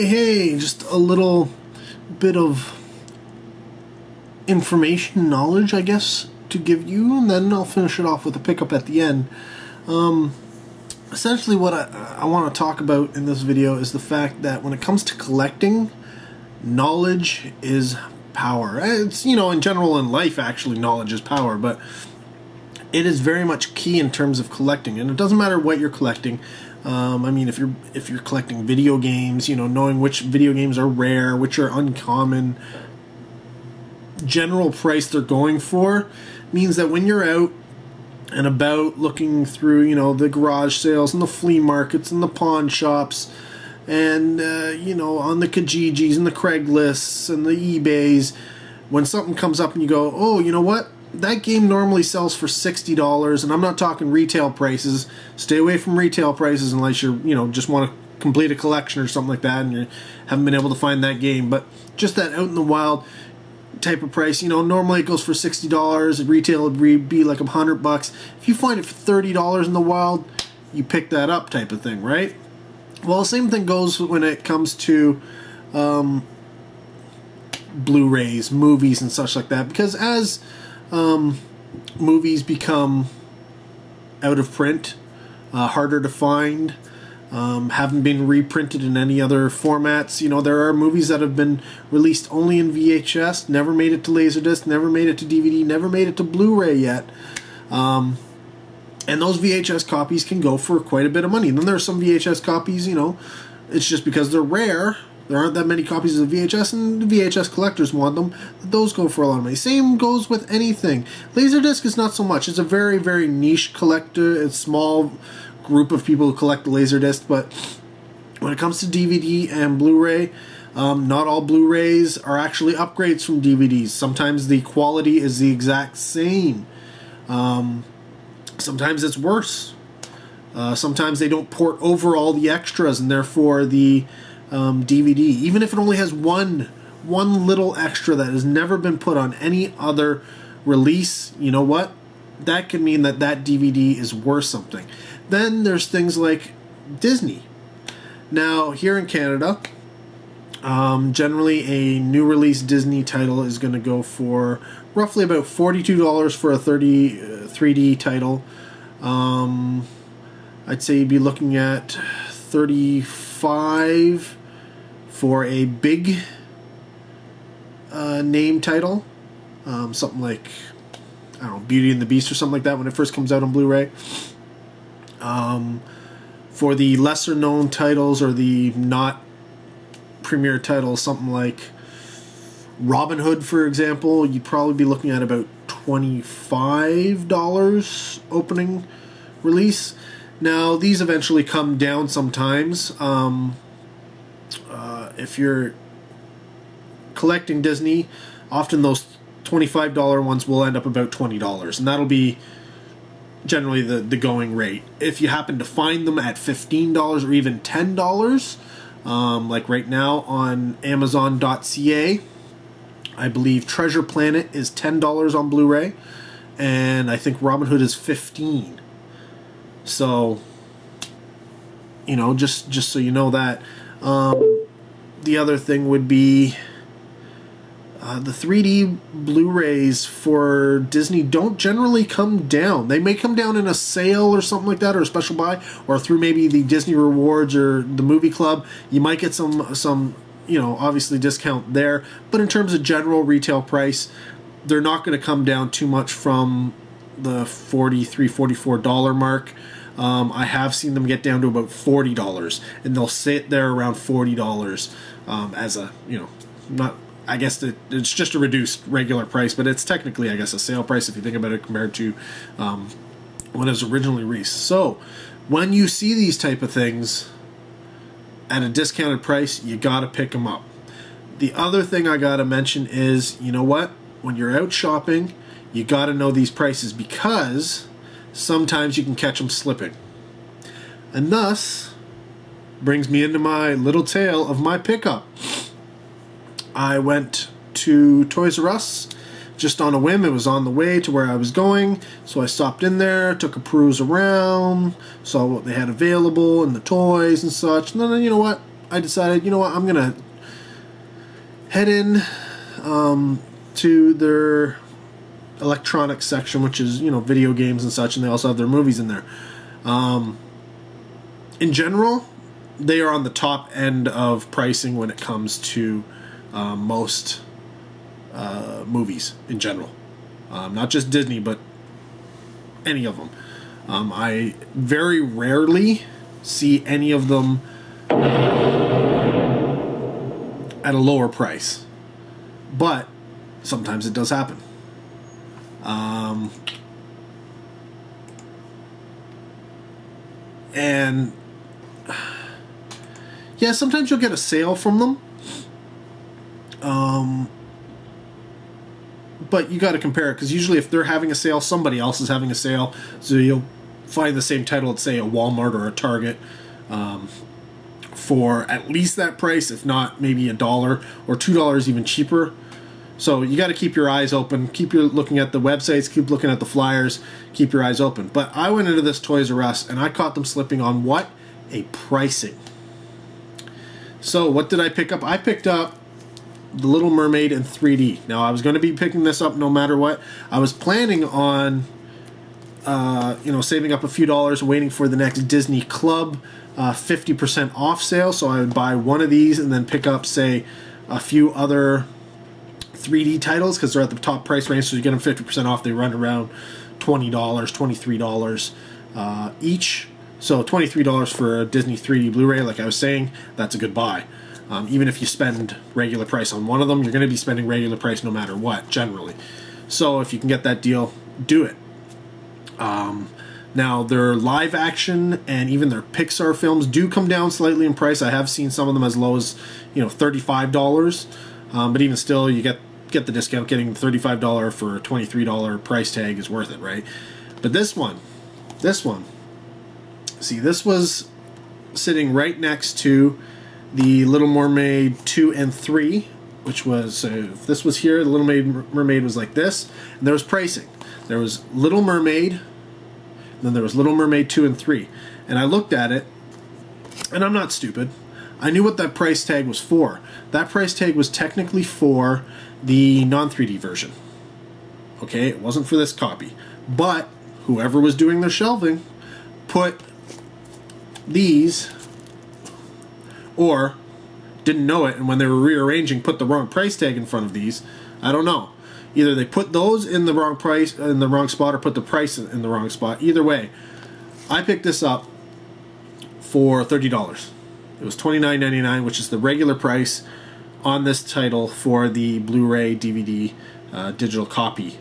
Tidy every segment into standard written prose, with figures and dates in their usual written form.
Hey, just a little bit of information, knowledge, I guess, to give you, and then I'll finish it off with a pickup at the end. Essentially what I want to talk about in this video is the fact that when it comes to collecting, knowledge is power. It's, in general in life, actually, knowledge is power, but it is very much key in terms of collecting, and it doesn't matter what you're collecting. I mean, if you're collecting video games, knowing which video games are rare, which are uncommon, general price they're going for means that when you're out and about looking through, the garage sales and the flea markets and the pawn shops and, on the Kijijis and the Craigslists and the eBays, when something comes up and you go, oh, you know what? That game normally sells for $60, and I'm not talking retail prices. Stay away from retail prices unless you're, just want to complete a collection or something like that and you haven't been able to find that game. But just that out in the wild type of price, normally it goes for $60. Retail would be like $100. If you find it for $30 in the wild, you pick that up type of thing, right? Well, the same thing goes when it comes to Blu-rays, movies, and such like that. Because as movies become out of print, harder to find, haven't been reprinted in any other formats. There are movies that have been released only in VHS, never made it to Laserdisc, never made it to DVD, never made it to Blu-ray yet. And those VHS copies can go for quite a bit of money. And then there are some VHS copies, it's just because they're rare. There aren't that many copies of VHS, and the VHS collectors want them. Those go for a lot of money. Same goes with anything. Laserdisc is not so much. It's a very, very niche collector. It's a small group of people who collect the Laserdisc. But when it comes to DVD and Blu-ray, not all Blu-rays are actually upgrades from DVDs. Sometimes the quality is the exact same. Sometimes it's worse. Sometimes they don't port over all the extras, and therefore the DVD, even if it only has one little extra that has never been put on any other release, you know what? That could mean that DVD is worth something. Then there's things like Disney. Now, here in Canada, generally a new release Disney title is going to go for roughly about $42 for a 3D title. I'd say you'd be looking at $35 for a big name title, something like, I don't know, Beauty and the Beast or something like that when it first comes out on Blu-ray. For the lesser known titles or the not premier titles, something like Robin Hood, for example, you'd probably be looking at about $25 opening release. Now, these eventually come down sometimes. If you're collecting Disney, often those $25 ones will end up about $20, and that'll be generally the going rate. If you happen to find them at $15 or even $10, like right now on Amazon.ca, I believe Treasure Planet is $10 on Blu-ray, and I think Robin Hood is $15. So, just so you know that. The other thing would be the 3D Blu-rays for Disney don't generally come down. They may come down in a sale or something like that, or a special buy, or through maybe the Disney Rewards or the Movie Club. You might get some obviously discount there. But in terms of general retail price, they're not going to come down too much from the $43, $44 mark. I have seen them get down to about $40, and they'll sit there around $40 as a, not, I guess it's just a reduced regular price, but it's technically, I guess, a sale price if you think about it compared to when it was originally released. So when you see these type of things at a discounted price, you got to pick them up. The other thing I got to mention is, when you're out shopping, you got to know these prices, because sometimes you can catch them slipping. And thus brings me into my little tale of my pickup. I went to Toys R Us just on a whim. It was on the way to where I was going, so I stopped in there, took a peruse around, saw what they had available and the toys and such, and then, you know what, I decided, you know what, I'm gonna head in to their electronics section, which is, you know, video games and such, and they also have their movies in there. In general, they are on the top end of pricing when it comes to most movies in general. Not just Disney, but any of them. I very rarely see any of them at a lower price, but sometimes it does happen. And yeah, sometimes you'll get a sale from them. But you got to compare it, because usually if they're having a sale, somebody else is having a sale. So you'll find the same title at, say, a Walmart or a Target for at least that price, if not maybe $1 or $2 even cheaper. So you got to keep your eyes open. Keep looking at the websites. Keep looking at the flyers. Keep your eyes open. But I went into this Toys R Us and I caught them slipping on what? A pricing. So what did I pick up? I picked up The Little Mermaid in 3D. Now I was going to be picking this up no matter what. I was planning on, saving up a few dollars, waiting for the next Disney Club 50% off sale. So I would buy one of these and then pick up, say, a few other 3D titles, because they're at the top price range, so you get them 50% off. They run around $20, $23 each. So $23 for a Disney 3D Blu-ray, like I was saying, that's a good buy. Even if you spend regular price on one of them, you're going to be spending regular price no matter what, generally. So if you can get that deal, do it. Now, their live action and even their Pixar films do come down slightly in price. I have seen some of them as low as, $35. But even still, you get the discount. Getting $35 for a $23 price tag is worth it, right? But this one, see, this was sitting right next to the Little Mermaid 2 and 3, which was, if this was here, the Little Mermaid was like this, and there was pricing. There was Little Mermaid, and then there was Little Mermaid 2 and 3. And I looked at it, and I'm not stupid. I knew what that price tag was for. That price tag was technically for the non-3D version. Okay, it wasn't for this copy. But whoever was doing their shelving put these, or didn't know it, and when they were rearranging, put the wrong price tag in front of these. I don't know. Either they put those in the wrong price, in the wrong spot, or put the price in the wrong spot. Either way, I picked this up for $30. It was $29.99, which is the regular price on this title for the Blu-ray DVD digital copy.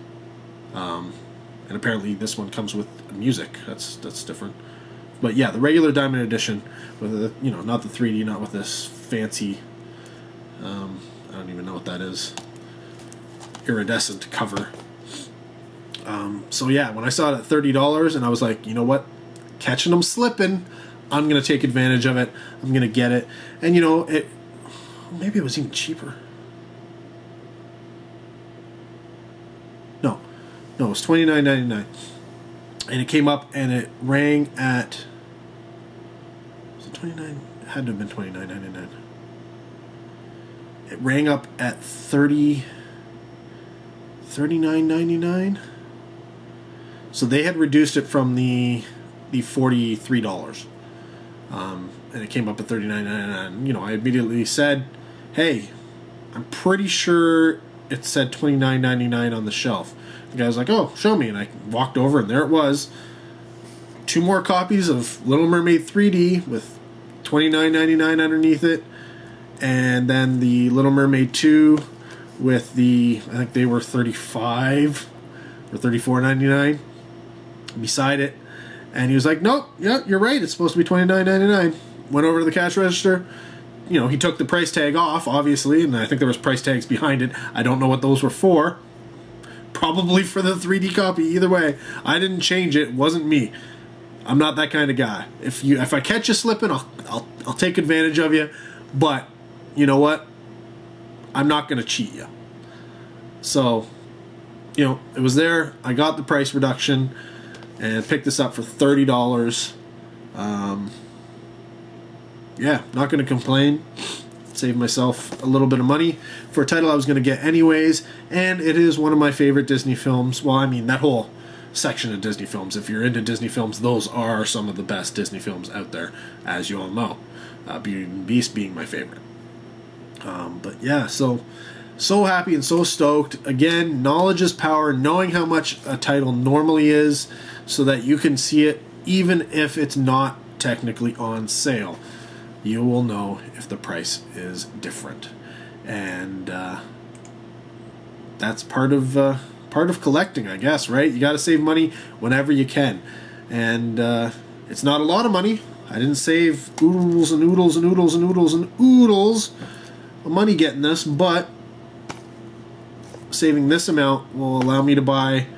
And apparently this one comes with music. That's different. But yeah, the regular Diamond Edition with the, not the 3D, not with this fancy, I don't even know what that is, iridescent cover. So yeah, when I saw it at $30, and I was like, you know what, catching them slipping, I'm going to take advantage of it. I'm going to get it. And maybe it was even cheaper. No, it was $29.99. And it came up and it rang at, was it 29? It had to have been $29.99. It rang up at $39.99. So they had reduced it from the $43. And it came up at $39.99. I immediately said, hey, I'm pretty sure it said $29.99 on the shelf. The guy was like, oh, show me. And I walked over, and there it was. 2 more copies of Little Mermaid 3D with $29.99 underneath it. And then the Little Mermaid 2 with I think they were $35 or $34.99 beside it. And he was like, nope, yeah, you're right. It's supposed to be $29.99. Went over to the cash register. He took the price tag off, obviously, and I think there was price tags behind it. I don't know what those were for. Probably for the 3D copy. Either way, I didn't change it. It wasn't me. I'm not that kind of guy. If I catch you slipping, I'll take advantage of you. But you know what? I'm not going to cheat you. So, it was there. I got the price reduction and picked this up for $30. yeah, not going to complain. Save myself a little bit of money for a title I was going to get anyways, and it is one of my favorite Disney films. Well, I mean, that whole section of Disney films. If you're into Disney films, those are some of the best Disney films out there, as you all know. Beauty and the Beast being my favorite. But yeah, so happy and so stoked. Again, knowledge is power. Knowing how much a title normally is so that you can see it even if it's not technically on sale. You will know if the price is different. And that's part of collecting, I guess, right? You got to save money whenever you can. And it's not a lot of money. I didn't save oodles and oodles and oodles and oodles and oodles of money getting this, but saving this amount will allow me to buy,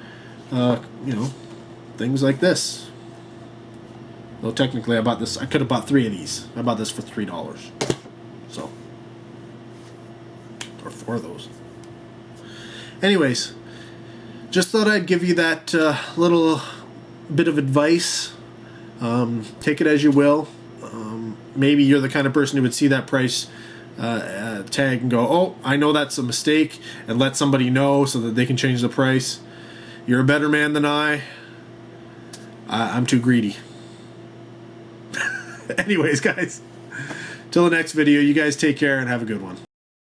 things like this. Though technically I could have bought 3 of these. I bought this for $3. So, or 4 of those. Anyways, just thought I'd give you that little bit of advice. Take it as you will. Maybe you're the kind of person who would see that price tag and go, oh, I know that's a mistake, and let somebody know so that they can change the price. You're a better man than I'm too greedy. Anyways, guys, till the next video, you guys take care and have a good one.